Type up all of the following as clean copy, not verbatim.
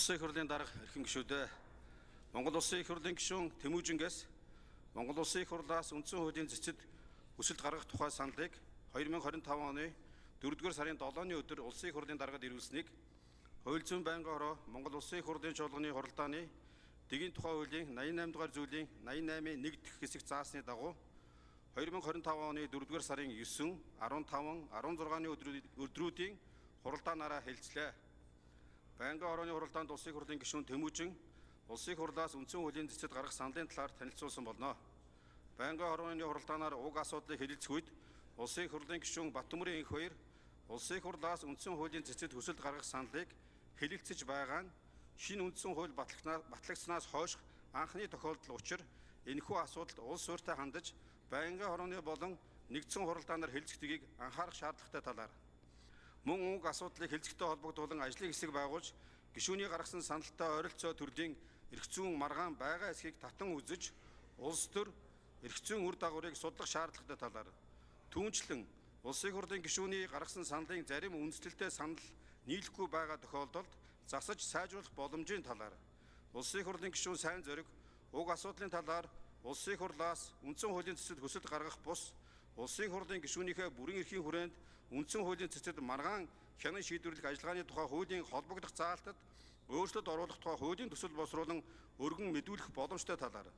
Улсын их хурлын дарга эрхэм гишүүдээ Монгол Улсын их хурлын гишүүн Тэмүжингээс Монгол Улсын их хурлаас үндсэн хуулийн зэцэд өсөлт гаргах тухай саналыг 2025 оны 4-р сарын 7-ны өдөр Улсын их хурлын даргад ирүүлсэнийг Хууль зүйн байнгын хороо Монгол Улсын их хурлын чуулганы хуралдааны дэгийн тухай хуулийн 88 дугаар зүйлийн 88-ийн 1 дэх хэсэг заасны дагуу 2025 оны 4-р сарын 9, 15, 16-ны өдрүүдийн хуралдаанаараа хэлцлээ. Байнгын хорооны хуралдаанд Улсын их хурлын гишүүн Тэмүжин Улсын их хурлаас үндсэн хуулийн зэцэд гаргах саналын талаар танилцуулсан болно. Байнгын хорооны хуралдаанаар уг асуудлыг хэлэлцэх үед Улсын их хурлын гишүүн Баттөмрийн энх хоёр Улсын их хурлаас үндсэн хуулийн зэцэд хүсэлт гаргах саналыг хэлэлцэж байгаа нь шинэ үндсэн хууль батлагдсанаас хойш анхны тохиолдол учир энэхүү асуудалд улс суурьтай хандаж байнгын хорооны болон нэгдсэн хуралдаанаар хэлэлцэхдгийг анхаарах шаардлагатай талаар мөн уг асуудлыг хэлэлцэхтэй холбогдуулан ажлын хэсэг байгуулж гишүүний гаргасан саналтай ойролцоо төрлийн эрх зүйн маргаан байгаа эсхийг татан үзэж улс төр эрх зүйн үр дагаврыг судлах шаардлагатай талаар түүнчлэн Улсын их хурлын гишүүний гаргасан саналын зарим үндэслэлтэй санал нийлэхгүй байгаа тохиолдолд засаж сайжруулах боломжийн талаар Улсын их хурлын гишүүн сайн зориг уг асуудлын талаар Улсын их хурлаас үндсэн хуулийн зэцэд хүсэлт гаргах бус Улсын их хурлын гишүүнийхээ бүрэн эрхийн хүрээнд үндсэн хуулийн цэцэд маргаан хянан шийдвэрлэх ажиллагааны тухай хуулийн холбогдох заалтад өөрчлөлт оруулах тухай хуулийн төсөл боловсруулан өргөн мэдүүлэх боломжтой талаар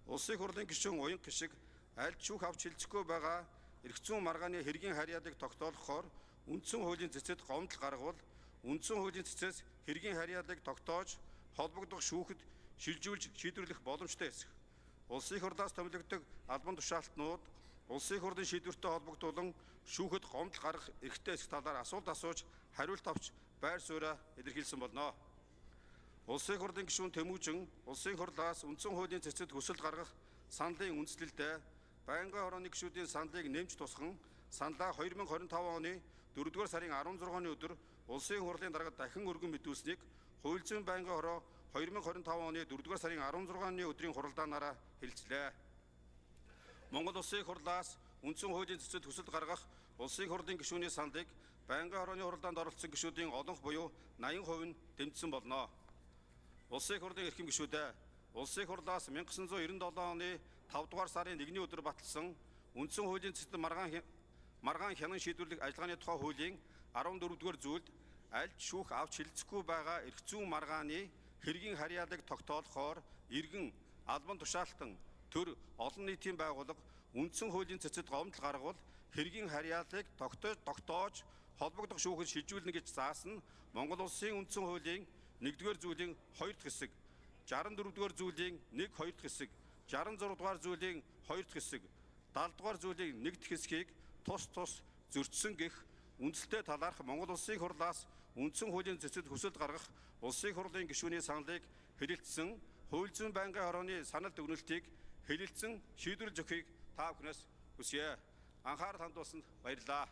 Улсын их хурлын гишүүн уянга гişиг аль ч шүүх авч хэлцэхгүй байгаа эрх зүйн маргааны хэргийн харьяалыг тогтоолохоор үндсэн хуулийн цэцэд гомдол гаргавал үндсэн хуулийн цэцээс хэргийн харьяалыг тогтоож холбогдох шүүхэд шилжүүлж шийдвэрлэх боломжтой эсэх. Улсын их хурлаас томилогддог албан тушаалтнууд Улсын их хурлын шийдвэртэй холбогдуулан шүүхэд гомдол гаргах эрхтэй эсэх талаар асуулт асууж хариулт авч байр сууриа илэрхийлсэн болно. Улсын их хурлын гишүүн Тэмүжин Улсын их хурлаас үндсэн хуулийн цэцэд хүсэлт гаргах саналын үндслэлдээ байнгын хорооны гишүүдийн саналыг нэмж тусган саналаа 2025 оны 4-р сарын 16-ны өдөр Улсын хурлын даргад дахин өргөн мэдүүлсэнийг Хууль зүйн байнгын хороо 2025 оны 4-р сарын 16-ны өдрийн хуралдаанаараа хэлцлээ. Монгол Улсын их хурлаас үндсэн хуулийн зэцэд хүсэлт гаргах Улсын их хурлын гишүүний саналыг байнгын хорооны хуралдаанд оролцсон гишүүдийн олонх буюу 80% нь дэмжсэн болно. Улсын их хурлын эрхэм гишүүдээ Улсын их хурлаас 1997 оны 5-р сарын 1-ний өдөр баталсан үндсэн хуулийн цэцэд маргаан хянан шийдвэрлэх ажиллагааны тухай хуулийн 14-р зүйлд аль ч шүүх авч хэлцэхгүй байгаа эрх зүйн маргааны хэргийн харьяалыг тогтоолохоор иргэн албан тушаалтан төр олон нийтийн байгууллага үндсэн хуулийн цэцэд гомдол гаргавал хэргийн харьяалыг тогтоож холбогдох шүүхэд шилжүүлнэ гэж заасан Монгол Улсын үндсэн хуулийн 1-р зүйлийн 2 дахь хэсэг, 64-р зүйлийн 1-2 дахь хэсэг, 66-р зүйлийн 2 дахь хэсэг, 70-р зүйлийн 1 дахь хэсгийг тус зөрчсөн гэх үндсэлтэй талаарх Монгол Улсын их хурлаас үндсэн хуулийн зэцэд хүсэлт гаргах Улсын их хурлын гишүүний саналыг хэлэлцсэн Хууль зүйн байнгын хорооны санал дүгнэлтийг хэлэлцэн шийдвэрлэж өгөхийг та бүхнээс хүсье. Анхаарал хандуулсанд баярлалаа.